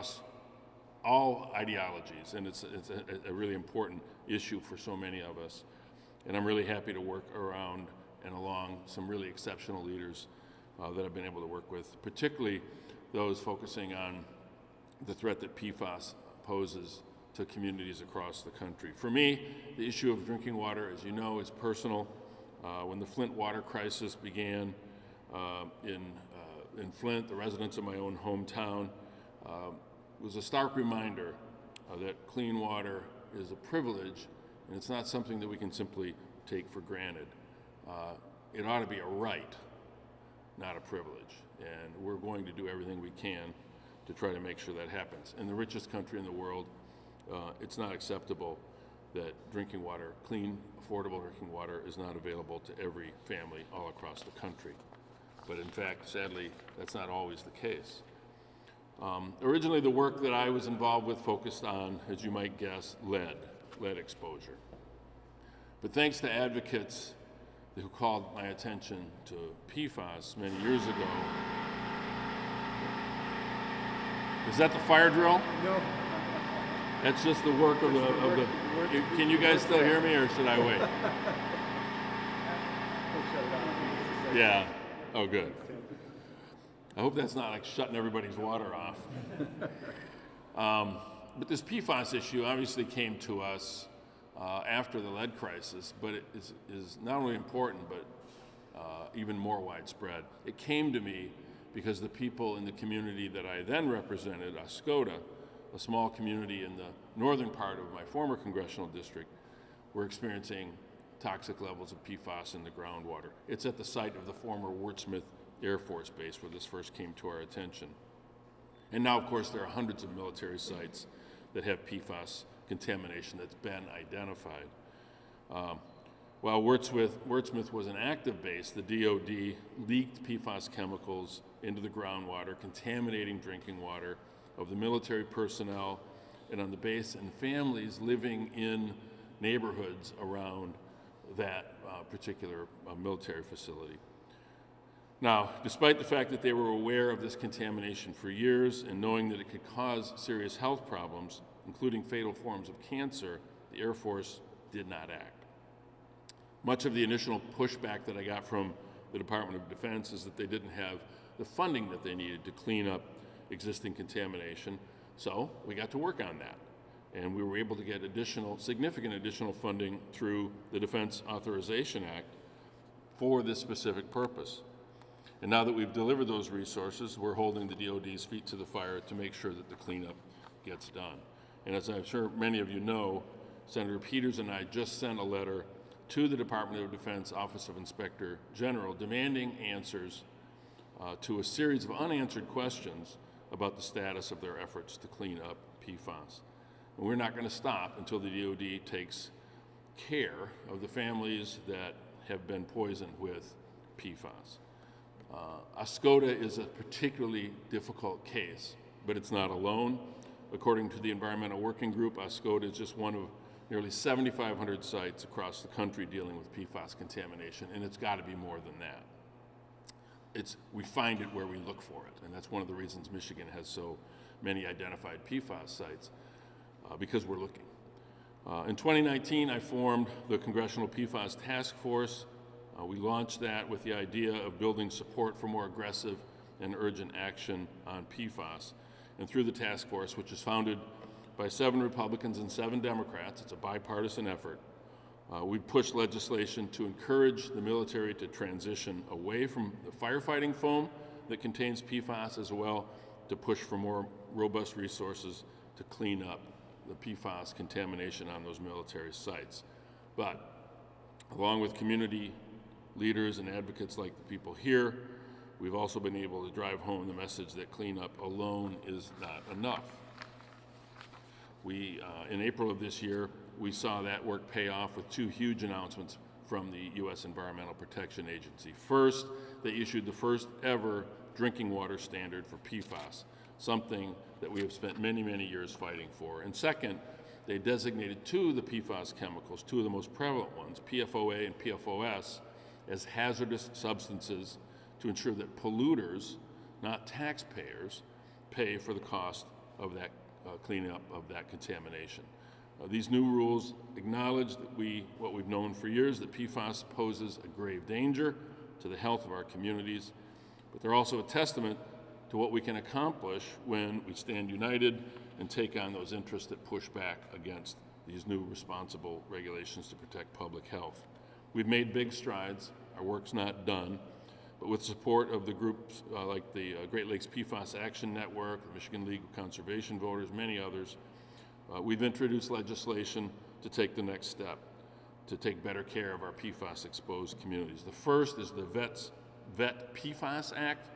across all ideologies, and it's a really important issue for so many of us. And I'm really happy to work around and along some really exceptional leaders that I've been able to work with, particularly those focusing on the threat that PFAS poses to communities across the country. For me, the issue of drinking water, as you know, is personal. When the Flint water crisis began in Flint, the residents of my own hometown, was a stark reminder that clean water is a privilege, and it's not something that we can simply take for granted. It ought to be a right, not a privilege, and we're going to do everything we can to try to make sure that happens. In the richest country in the world, it's not acceptable that drinking water, clean, affordable drinking water, is not available to every family all across the country. But in fact, sadly, that's not always the case. Originally, the work that I was involved with focused on, as you might guess, lead exposure. But thanks to advocates who called my attention to PFAS many years ago. Is that the fire drill? No. That's just the work of the can you guys still hear me, or should I wait? Yeah. Oh, good. I hope that's not like shutting everybody's water off. But this PFAS issue obviously came to us after the lead crisis, but it is not only important, but even more widespread. It came to me because the people in the community that I then represented, Oscoda, a small community in the northern part of my former congressional district, were experiencing toxic levels of PFAS in the groundwater. It's at the site of the former Wurtsmith Air Force Base where this first came to our attention. And now, of course, there are hundreds of military sites that have PFAS contamination that's been identified. While Wurtsmith was an active base, the DoD leaked PFAS chemicals into the groundwater, contaminating drinking water of the military personnel and on the base and families living in neighborhoods around that particular military facility. Now, despite the fact that they were aware of this contamination for years and knowing that it could cause serious health problems, including fatal forms of cancer, the Air Force did not act. Much of the initial pushback that I got from the Department of Defense is that they didn't have the funding that they needed to clean up existing contamination, so we got to work on that. And we were able to get significant additional funding through the Defense Authorization Act for this specific purpose. And now that we've delivered those resources, we're holding the DoD's feet to the fire to make sure that the cleanup gets done. And as I'm sure many of you know, Senator Peters and I just sent a letter to the Department of Defense Office of Inspector General demanding answers to a series of unanswered questions about the status of their efforts to clean up PFAS. And we're not going to stop until the DoD takes care of the families that have been poisoned with PFAS. Oscoda is a particularly difficult case, but it's not alone. According to the Environmental Working Group, Oscoda is just one of nearly 7,500 sites across the country dealing with PFAS contamination, and it's got to be more than that. We find it where we look for it, and that's one of the reasons Michigan has so many identified PFAS sites, because we're looking. In 2019, I formed the Congressional PFAS Task Force. We launched that with the idea of building support for more aggressive and urgent action on PFAS. And through the task force, which is founded by 7 Republicans and 7 Democrats, it's a bipartisan effort, we pushed legislation to encourage the military to transition away from the firefighting foam that contains PFAS, as well to push for more robust resources to clean up the PFAS contamination on those military sites. But along with community leaders and advocates like the people here, we've also been able to drive home the message that cleanup alone is not enough. In April of this year, we saw that work pay off with 2 huge announcements from the U.S. Environmental Protection Agency. First, they issued the first ever drinking water standard for PFAS, something that we have spent many, many years fighting for. And second, they designated 2 of the PFAS chemicals, 2 of the most prevalent ones, PFOA and PFOS, as hazardous substances to ensure that polluters, not taxpayers, pay for the cost of that cleanup of that contamination. These new rules acknowledge that what we've known for years, that PFAS poses a grave danger to the health of our communities, but they're also a testament to what we can accomplish when we stand united and take on those interests that push back against these new responsible regulations to protect public health. We've made big strides. Our work's not done, but with support of the groups like the Great Lakes PFAS Action Network, the Michigan League of Conservation Voters, many others, we've introduced legislation to take the next step, to take better care of our PFAS-exposed communities. The first is the Vet PFAS Act,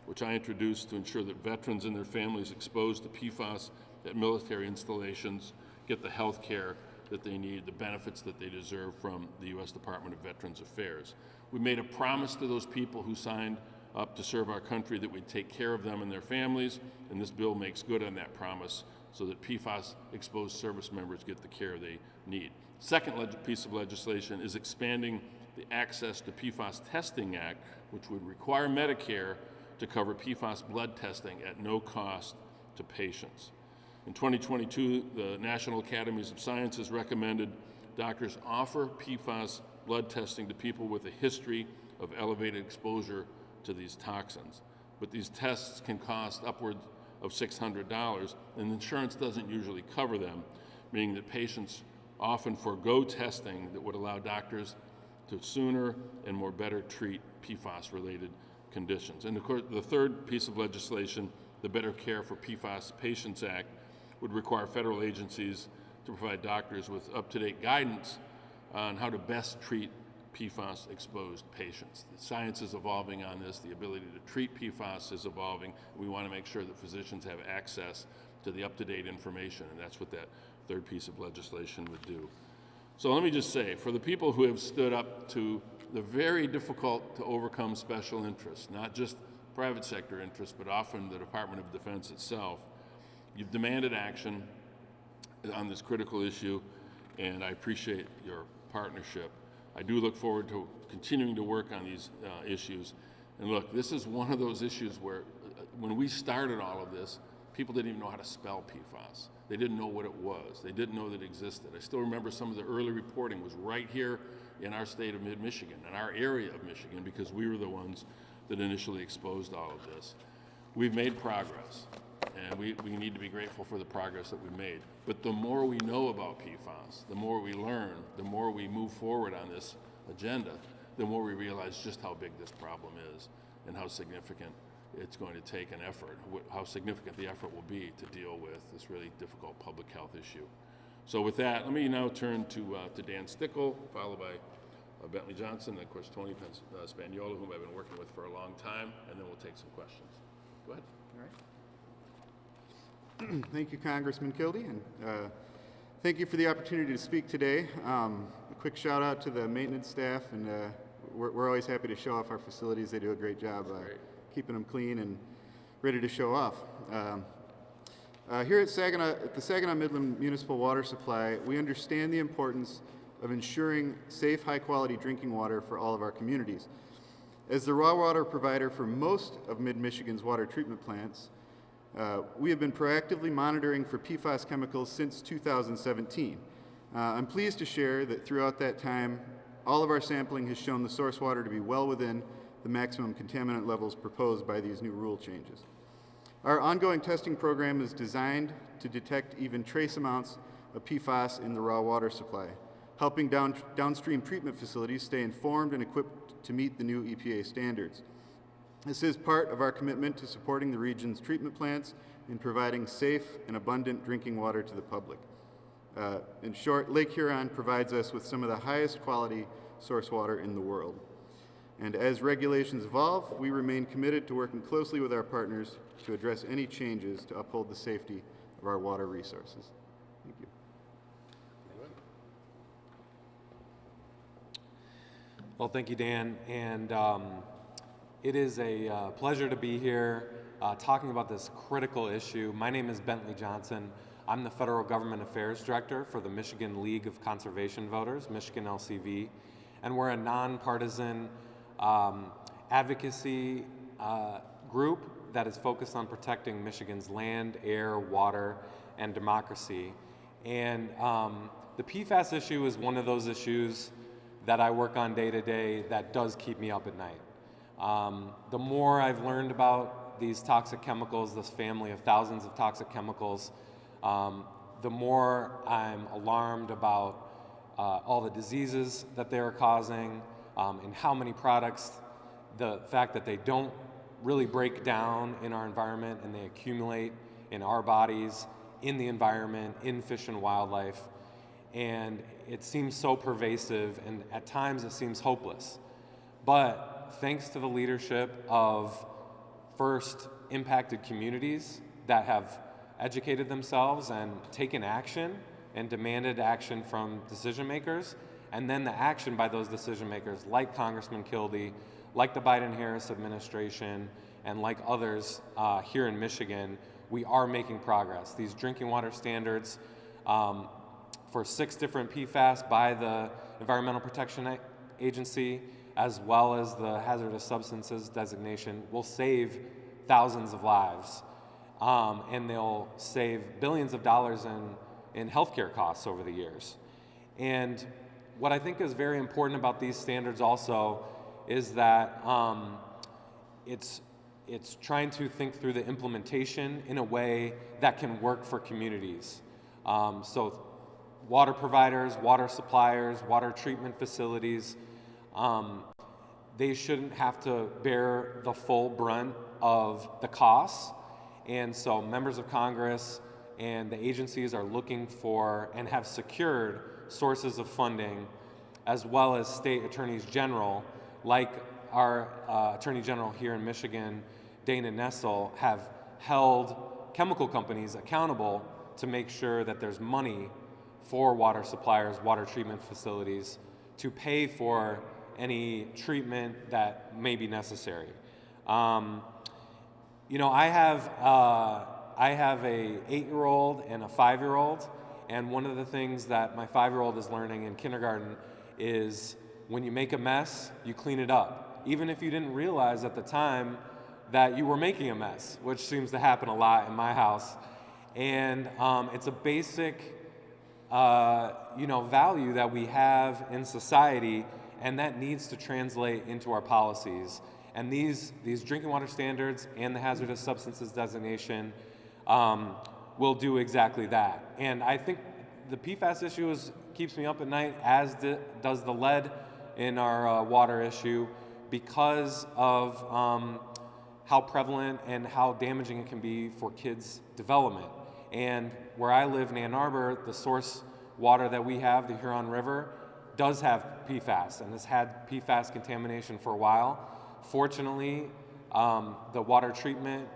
which I introduced to ensure that veterans and their families exposed to PFAS at military installations get the health care that they need, the benefits that they deserve from the U.S. Department of Veterans Affairs. We made a promise to those people who signed up to serve our country that we'd take care of them and their families, and this bill makes good on that promise so that PFAS-exposed service members get the care they need. Second piece of legislation is expanding the Access to PFAS Testing Act, which would require Medicare to cover PFAS blood testing at no cost to patients. In 2022, the National Academies of Sciences recommended doctors offer PFAS blood testing to people with a history of elevated exposure to these toxins. But these tests can cost upwards of $600, and insurance doesn't usually cover them, meaning that patients often forego testing that would allow doctors to sooner and more better treat PFAS-related conditions. And of course, the third piece of legislation, the Better Care for PFAS Patients Act, would require federal agencies to provide doctors with up-to-date guidance on how to best treat PFAS-exposed patients. The science is evolving on this. The ability to treat PFAS is evolving. We want to make sure that physicians have access to the up-to-date information, and that's what that third piece of legislation would do. So let me just say, for the people who have stood up to the very difficult to overcome special interests, not just private sector interests, but often the Department of Defense itself, you've demanded action on this critical issue, and I appreciate your partnership. I do look forward to continuing to work on these issues. And look, this is one of those issues where when we started all of this, people didn't even know how to spell PFAS. They didn't know what it was. They didn't know that it existed. I still remember some of the early reporting was right here in our state of mid-Michigan, in our area of Michigan, because we were the ones that initially exposed all of this. We've made progress, and we need to be grateful for the progress that we've made. But the more we know about PFAS, the more we learn, the more we move forward on this agenda, the more we realize just how big this problem is and how significant it's going to take an effort, how significant the effort will be to deal with this really difficult public health issue. So with that, let me now turn to Dan Stickle, followed by Bentley Johnson, and of course Tony Spagnola, whom I've been working with for a long time, and then we'll take some questions. Go ahead. All right. Thank you, Congressman Kildee, and thank you for the opportunity to speak today. A quick shout out to the maintenance staff, and we're always happy to show off our facilities. They do a great job keeping them clean and ready to show off. Here at the Saginaw Midland Municipal Water Supply, we understand the importance of ensuring safe, high-quality drinking water for all of our communities. As the raw water provider for most of mid-Michigan's water treatment plants, we have been proactively monitoring for PFAS chemicals since 2017. I'm pleased to share that throughout that time, all of our sampling has shown the source water to be well within the maximum contaminant levels proposed by these new rule changes. Our ongoing testing program is designed to detect even trace amounts of PFAS in the raw water supply, helping downstream treatment facilities stay informed and equipped to meet the new EPA standards. This is part of our commitment to supporting the region's treatment plants and providing safe and abundant drinking water to the public. In short, Lake Huron provides us with some of the highest quality source water in the world. And as regulations evolve, we remain committed to working closely with our partners to address any changes to uphold the safety of our water resources. Thank you. Well, thank you, Dan. And it is a pleasure to be here talking about this critical issue. My name is Bentley Johnson. I'm the Federal Government Affairs Director for the Michigan League of Conservation Voters, Michigan LCV, and we're a nonpartisan advocacy group that is focused on protecting Michigan's land, air, water, and democracy. And the PFAS issue is one of those issues that I work on day to day that does keep me up at night. The more I've learned about these toxic chemicals, this family of thousands of toxic chemicals, the more I'm alarmed about all the diseases that they are causing, and how many products, the fact that they don't really break down in our environment and they accumulate in our bodies, in the environment, in fish and wildlife. And it seems so pervasive, and at times it seems hopeless. But thanks to the leadership of first impacted communities that have educated themselves and taken action and demanded action from decision makers, and then the action by those decision makers like Congressman Kildee, like the Biden-Harris administration, and like others here in Michigan, we are making progress. These drinking water standards for 6 different PFAS by the Environmental Protection Agency, as well as the hazardous substances designation, will save thousands of lives, and they'll save billions of dollars in healthcare costs over the years. And what I think is very important about these standards also is that it's trying to think through the implementation in a way that can work for communities. So water providers, water suppliers, water treatment facilities, they shouldn't have to bear the full brunt of the costs. And so members of Congress and the agencies are looking for and have secured sources of funding, as well as state attorneys general, like our Attorney General here in Michigan, Dana Nessel, have held chemical companies accountable to make sure that there's money for water suppliers, water treatment facilities, to pay for any treatment that may be necessary. You know, I have a 8-year-old and a 5-year-old, and one of the things that my 5-year-old is learning in kindergarten is when you make a mess, you clean it up, even if you didn't realize at the time that you were making a mess, which seems to happen a lot in my house. And it's a basic value that we have in society, and that needs to translate into our policies. And these drinking water standards and the hazardous substances designation will do exactly that. And I think the PFAS issue keeps me up at night, as does the lead in our water issue, because of how prevalent and how damaging it can be for kids' development. And where I live in Ann Arbor, the source water that we have, the Huron River, does have PFAS and has had PFAS contamination for a while. Fortunately, the water treatment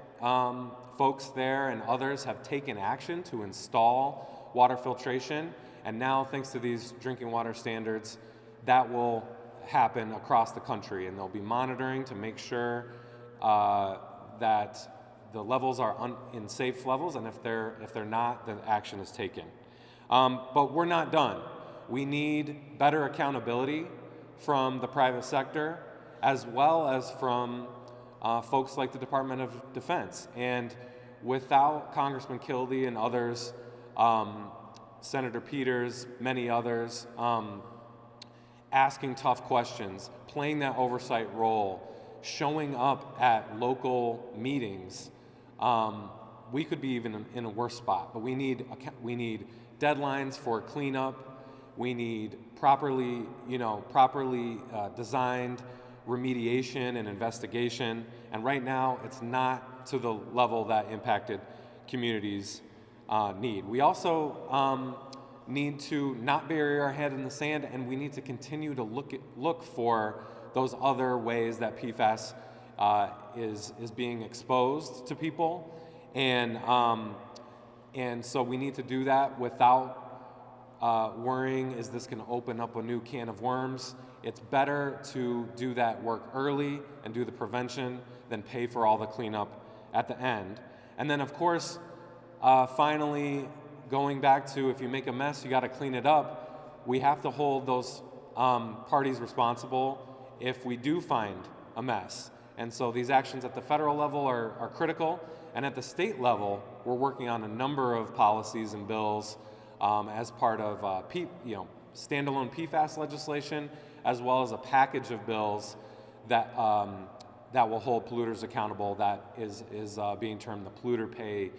folks there and others have taken action to install water filtration, and now, thanks to these drinking water standards, that will happen across the country, and they'll be monitoring to make sure that the levels are in safe levels, and if they're not, then action is taken. But we're not done. We need better accountability from the private sector, as well as from folks like the Department of Defense. And without Congressman Kildee and others, Senator Peters, many others, asking tough questions, playing that oversight role, showing up at local meetings, we could be even in a worse spot. But we need deadlines for cleanup. We need properly designed remediation and investigation. And right now, it's not to the level that impacted communities need. We also need to not bury our head in the sand, and we need to continue to look for those other ways that PFAS is being exposed to people, and so we need to do that without worrying, is this going to open up a new can of worms? It's better to do that work early and do the prevention than pay for all the cleanup at the end. And then, of course, finally, going back to, if you make a mess, you got to clean it up. We have to hold those parties responsible if we do find a mess. And so these actions at the federal level are critical, and at the state level, we're working on a number of policies and bills as part of standalone PFAS legislation, as well as a package of bills that that will hold polluters accountable. That is being termed the polluter pay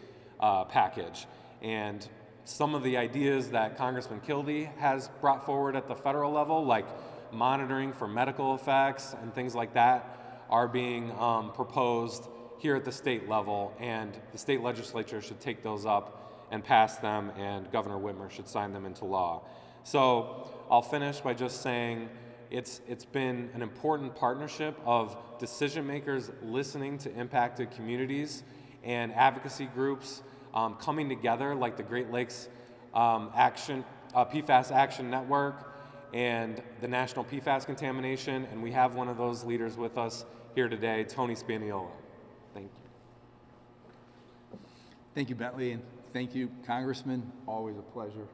package. And some of the ideas that Congressman Kildee has brought forward at the federal level, like monitoring for medical effects and things like that, are being proposed here at the state level, and the state legislature should take those up and pass them, and Governor Whitmer should sign them into law. So I'll finish by just saying it's been an important partnership of decision makers listening to impacted communities and advocacy groups coming together, like the Great Lakes PFAS Action Network and the National PFAS Contamination, and we have one of those leaders with us here today, Tony Spaniola. Thank you. Thank you, Bentley, and thank you, Congressman. Always a pleasure.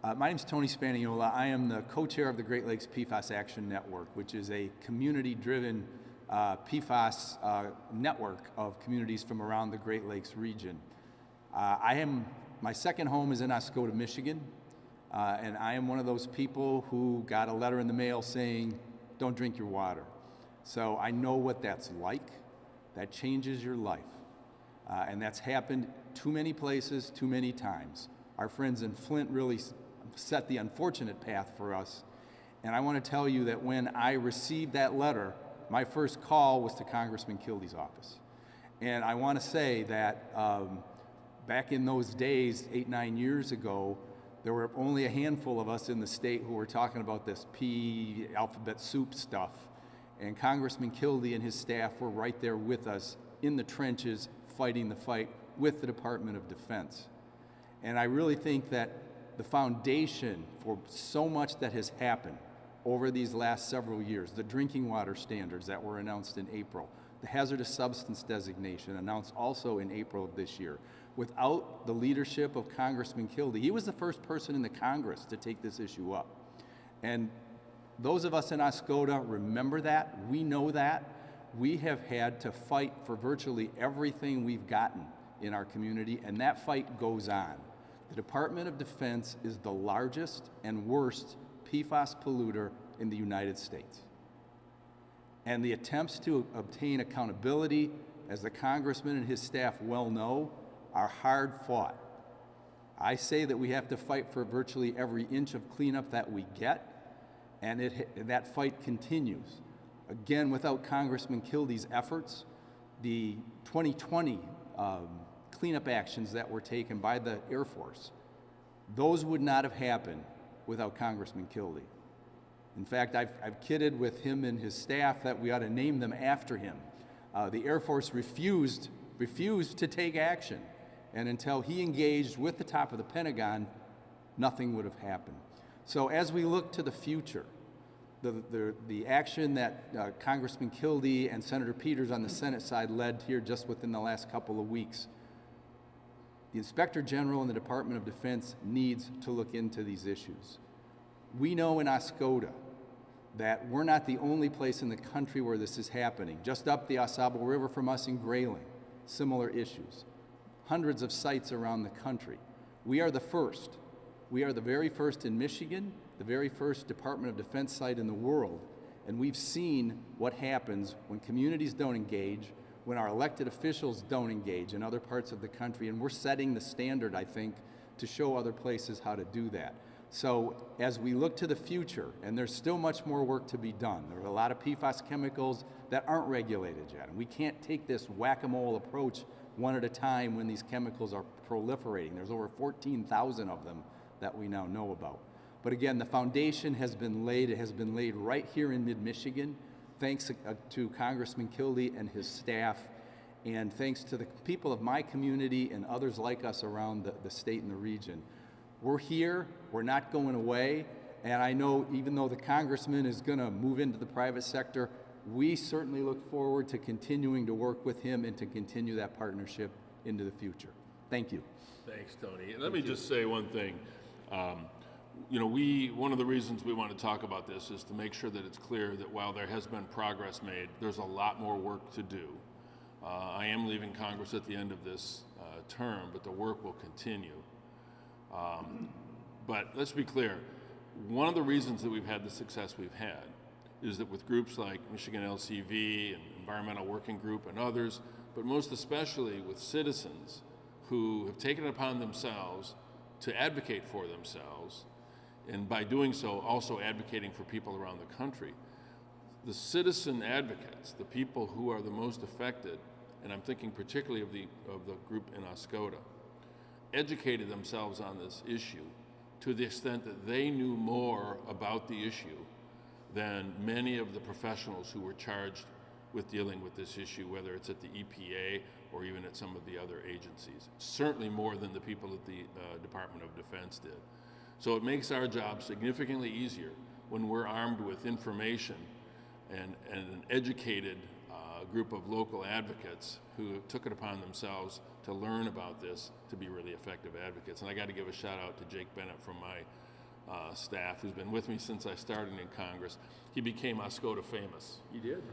My name is Tony Spaniola. I am the co-chair of the Great Lakes PFAS Action Network, which is a community-driven PFAS network of communities from around the Great Lakes region. My second home is in Oscoda, Michigan, and I am one of those people who got a letter in the mail saying, don't drink your water. So I know what that's like. That changes your life. And that's happened too many places, too many times. Our friends in Flint really set the unfortunate path for us. And I want to tell you that when I received that letter, my first call was to Congressman Kildee's office. And I want to say that back in those days, 8-9 years ago, there were only a handful of us in the state who were talking about this P alphabet soup stuff. And Congressman Kildee and his staff were right there with us in the trenches, fighting the fight with the Department of Defense. And I really think that the foundation for so much that has happened over these last several years, the drinking water standards that were announced in April, the hazardous substance designation announced also in April of this year, without the leadership of Congressman Kildee, he was the first person in the Congress to take this issue up. And those of us in Oscoda remember that, we know that. We have had to fight for virtually everything we've gotten in our community, and that fight goes on. The Department of Defense is the largest and worst PFAS polluter in the United States. And the attempts to obtain accountability, as the Congressman and his staff well know, are hard fought. I say that we have to fight for virtually every inch of cleanup that we get, and that fight continues. Again, without Congressman Kildee's efforts, the 2020 cleanup actions that were taken by the Air Force, those would not have happened without Congressman Kildee. In fact, I've kidded with him and his staff that we ought to name them after him. The Air Force refused to take action, and until he engaged with the top of the Pentagon, nothing would have happened. So as we look to the future, the action that Congressman Kildee and Senator Peters on the Senate side led here just within the last couple of weeks, the Inspector General and the Department of Defense needs to look into these issues. We know in Oscoda that we're not the only place in the country where this is happening. Just up the AuSable River from us in Grayling, similar issues. Hundreds of sites around the country. We are the first. We are the very first in Michigan, the very first Department of Defense site in the world, and we've seen what happens when communities don't engage, when our elected officials don't engage in other parts of the country, and we're setting the standard, I think, to show other places how to do that. So as we look to the future, and there's still much more work to be done, there are a lot of PFAS chemicals that aren't regulated yet, and we can't take this whack-a-mole approach one at a time when these chemicals are proliferating. There's over 14,000 of them that we now know about. But again, the foundation has been laid. It has been laid right here in mid-Michigan, thanks to Congressman Kildee and his staff, and thanks to the people of my community and others like us around the state and the region. We're here, we're not going away, and I know even though the Congressman is going to move into the private sector, we certainly look forward to continuing to work with him and to continue that partnership into the future. Thank you. Thanks, Tony. Let me just say one thing. you know, one of the reasons we want to talk about this is to make sure that it's clear that while there has been progress made, there's a lot more work to do. I am leaving Congress at the end of this term, but the work will continue. But let's be clear, one of the reasons that we've had the success we've had is that with groups like Michigan LCV and Environmental Working Group and others, but most especially with citizens who have taken it upon themselves to advocate for themselves, and by doing so also advocating for people around the country. The citizen advocates, the people who are the most affected, and I'm thinking particularly of the group in Oscoda, educated themselves on this issue to the extent that they knew more about the issue than many of the professionals who were charged with dealing with this issue, whether it's at the EPA or even at some of the other agencies. Certainly more than the people at the Department of Defense did. So it makes our job significantly easier when we're armed with information and an educated group of local advocates who took it upon themselves to learn about this to be really effective advocates. And I got to give a shout out to Jake Bennett from my staff, who's been with me since I started in Congress. He became Oscoda famous. You did?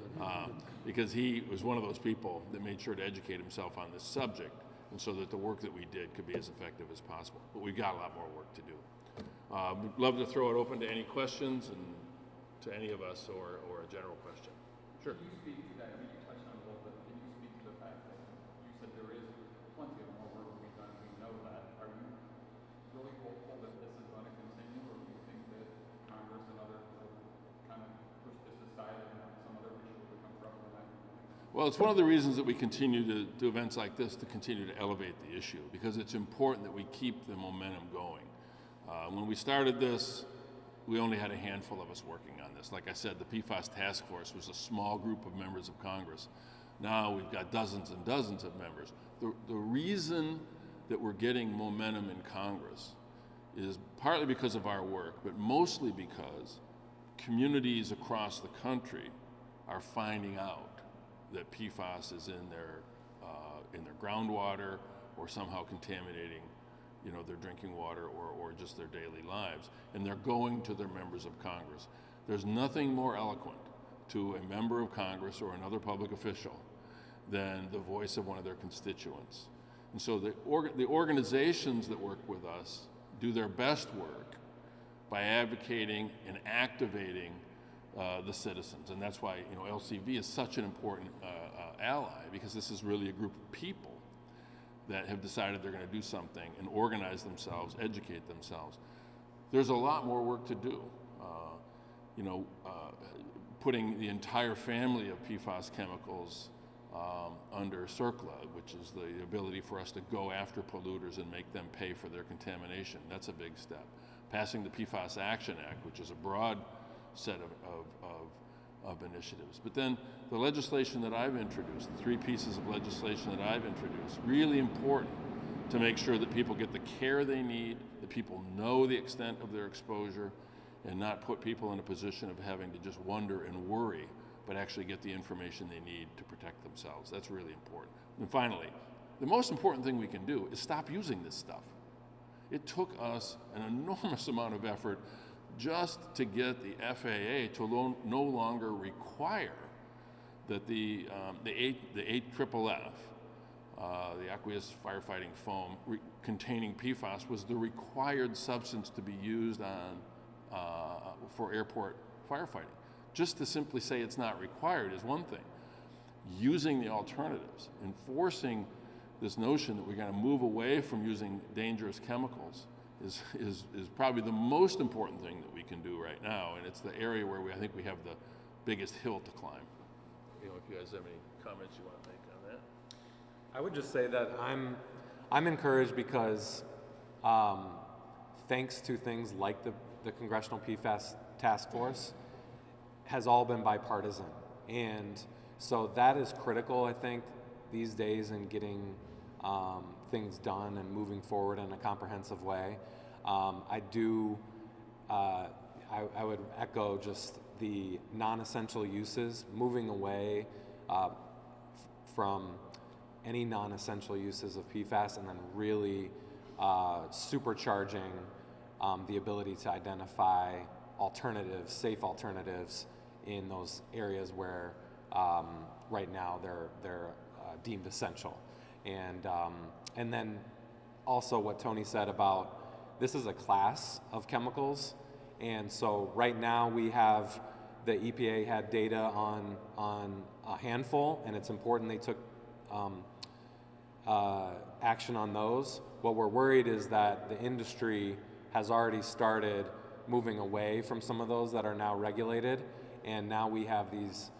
Because he was one of those people that made sure to educate himself on this subject, and so that the work that we did could be as effective as possible. But we've got a lot more work to do. We'd love to throw it open to any questions and to any of us or a general question. Sure. Can you speak to that? I mean, you touched on it a little bit. Can you speak to the fact that you said there is plenty of more work to be done? We know that. Are you really hopeful that this is going to continue, or do you think that Congress and others will kind of push this aside and some other issue will become prevalent? Well, it's one of the reasons that we continue to do events like this, to continue to elevate the issue, because it's important that we keep the momentum going. When we started this, we only had a handful of us working on this. Like I said, the PFAS task force was a small group of members of Congress. Now we've got dozens and dozens of members. The reason that we're getting momentum in Congress is partly because of our work, but mostly because communities across the country are finding out that PFAS is in their groundwater or somehow contaminating, you know, their drinking water or just their daily lives, and they're going to their members of Congress. There's nothing more eloquent to a member of Congress or another public official than the voice of one of their constituents. And so the organizations that work with us do their best work by advocating and activating the citizens, and that's why, you know, LCV is such an important ally, because this is really a group of people that have decided they're going to do something and organize themselves, educate themselves. There's a lot more work to do. Putting the entire family of PFAS chemicals under CERCLA, which is the ability for us to go after polluters and make them pay for their contamination. That's a big step. Passing the PFAS Action Act, which is a broad set of initiatives. But then the legislation that I've introduced, the 3 pieces of legislation that I've introduced, really important to make sure that people get the care they need, that people know the extent of their exposure, and not put people in a position of having to just wonder and worry, but actually get the information they need to protect themselves. That's really important. And finally, the most important thing we can do is stop using this stuff. It took us an enormous amount of effort just to get the FAA to no longer require that the AFFF, the aqueous firefighting foam containing PFAS, was the required substance to be used for airport firefighting. Just to simply say it's not required is one thing. Using the alternatives, enforcing this notion that we're going to move away from using dangerous chemicals is probably the most important thing that we can do right now, and it's the area where I think we have the biggest hill to climb. You know, if you guys have any comments you want to make on that. I would just say that I'm encouraged because thanks to things like the Congressional PFAS Task Force, has all been bipartisan. And so that is critical, I think, these days in getting things done and moving forward in a comprehensive way. I would echo just the non-essential uses, moving away from any non-essential uses of PFAS, and then really supercharging the ability to identify alternatives, safe alternatives in those areas where right now they're deemed essential. And then also what Tony said about this is a class of chemicals, and so right now we have the EPA had data on a handful, and it's important they took action on those. What we're worried is that the industry has already started moving away from some of those that are now regulated, and now we have these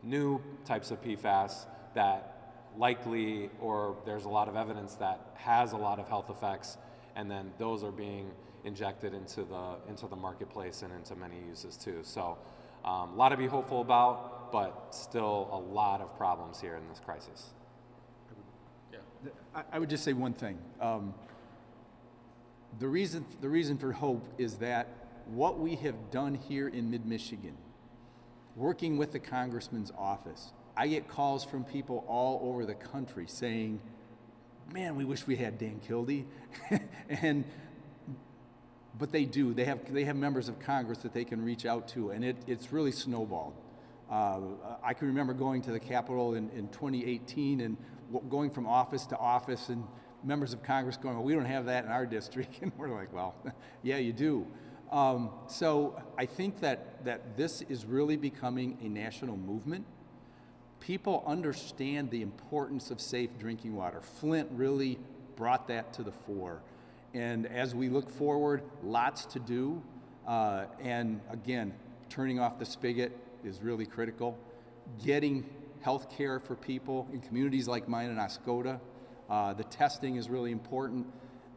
new types of PFAS that likely, or there's a lot of evidence that has a lot of health effects, and then those are being injected into the marketplace and into many uses too. So a lot to be hopeful about, but still a lot of problems here in this crisis. I would just say one thing. The reason for hope is that what we have done here in mid-Michigan, working with the congressman's office, I get calls from people all over the country saying, man, we wish we had Dan Kildee. But they do. They have members of Congress that they can reach out to, and it's really snowballed. I can remember going to the Capitol in 2018 and going from office to office, and members of Congress going, well, we don't have that in our district. And we're like, well, yeah, you do. So I think that this is really becoming a national movement. People understand the importance of safe drinking water. Flint really brought that to the fore. And as we look forward, lots to do. And again, turning off the spigot is really critical. Getting health care for people in communities like mine in Oscoda, the testing is really important.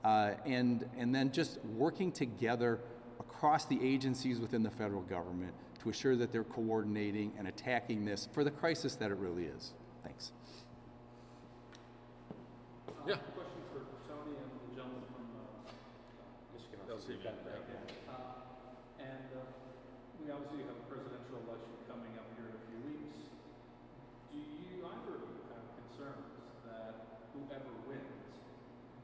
And then just working together across the agencies within the federal government to assure that they're coordinating and attacking this for the crisis that it really is. Thanks. Yeah. Question for Tony and the gentleman from Michigan. We obviously have a presidential election coming up here in a few weeks. Do you either of you have concerns that whoever wins,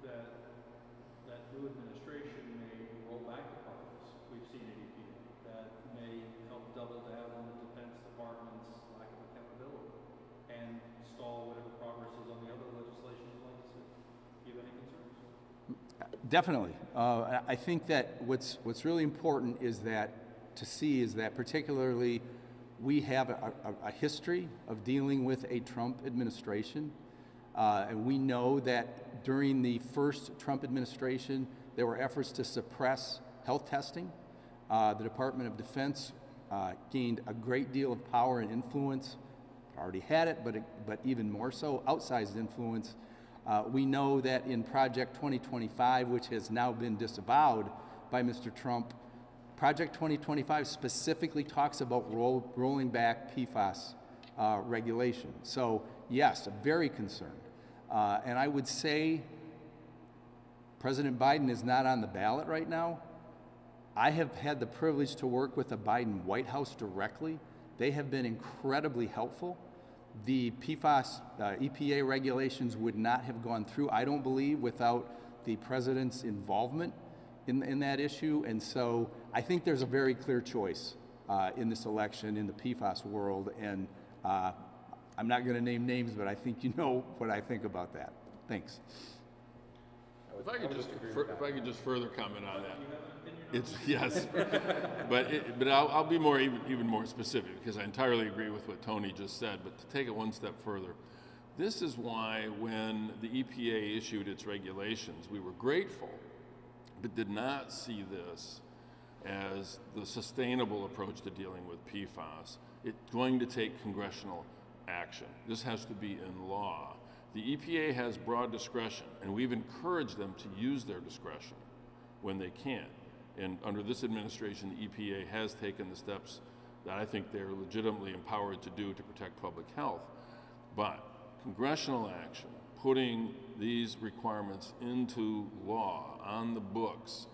that new administration may roll back the progress we've seen at EPA, that may help double down on the Defense Department's lack of accountability and stall whatever progress is on the other legislation you'd like to see? Do you have any concerns? Definitely. I think that what's really important is that particularly we have a history of dealing with a Trump administration. And we know that during the first Trump administration, there were efforts to suppress health testing. The Department of Defense gained a great deal of power and influence. Already had it, but even more so, outsized influence. We know that in Project 2025, which has now been disavowed by Mr. Trump, Project 2025 specifically talks about rolling back PFAS regulation. So yes, I'm very concerned. And I would say President Biden is not on the ballot right now. I have had the privilege to work with the Biden White House directly. They have been incredibly helpful. The PFAS EPA regulations would not have gone through, I don't believe, without the president's involvement in that issue. And so I think there's a very clear choice in this election in the PFAS world. And I'm not going to name names, but I think you know what I think about that. Thanks. If I could just further comment on that. It's yes, but I'll be even more specific because I entirely agree with what Tony just said. But to take it one step further, this is why when the EPA issued its regulations, we were grateful, but did not see this as the sustainable approach to dealing with PFAS. It's going to take congressional action. This has to be in law. The EPA has broad discretion, and we've encouraged them to use their discretion when they can. And under this administration, the EPA has taken the steps that I think they're legitimately empowered to do to protect public health. But congressional action, putting these requirements into law, on the books,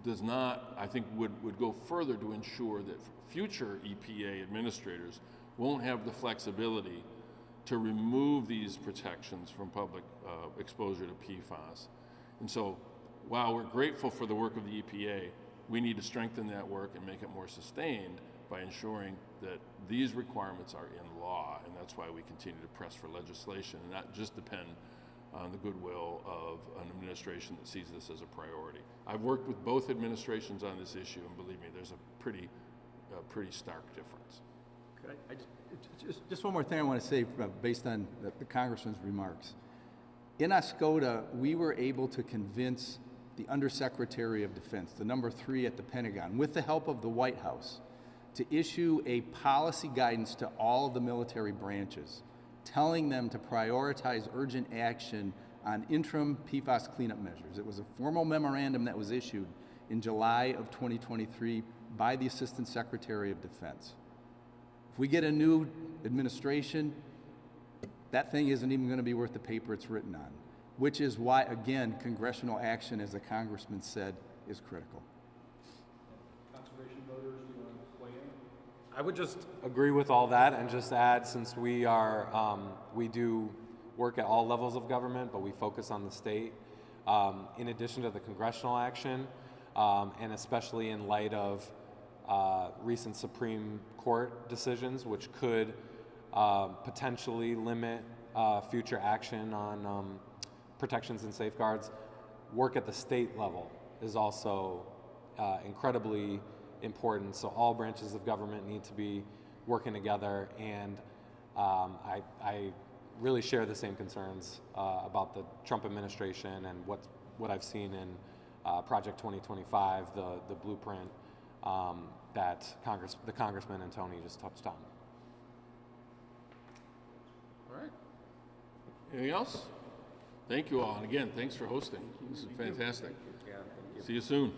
does not, I think, would go further to ensure that future EPA administrators won't have the flexibility to remove these protections from public exposure to PFAS. And so while we're grateful for the work of the EPA, we need to strengthen that work and make it more sustained by ensuring that these requirements are in law, and that's why we continue to press for legislation and not just depend on the goodwill of an administration that sees this as a priority. I've worked with both administrations on this issue, and believe me, there's a pretty stark difference. Could I just one more thing I want to say based on the Congressman's remarks. In Oscoda, we were able to convince the Undersecretary of Defense, the number 3 at the Pentagon, with the help of the White House, to issue a policy guidance to all of the military branches, telling them to prioritize urgent action on interim PFAS cleanup measures. It was a formal memorandum that was issued in July of 2023 by the Assistant Secretary of Defense. If we get a new administration, that thing isn't even going to be worth the paper it's written on, which is why, again, congressional action, as the Congressman said, is critical. Conservation voters, do you want to weigh in? I would just agree with all that and just add, since we are, we do work at all levels of government, but we focus on the state, in addition to the congressional action, and especially in light of recent Supreme Court decisions, which could potentially limit future action on protections and safeguards. Work at the state level is also incredibly important. So all branches of government need to be working together, and I really share the same concerns about the Trump administration and what I've seen in Project 2025, the blueprint that the Congressman and Tony just touched on. All right. Anything else? Thank you all, and again, thanks for hosting. This is fantastic. See you soon.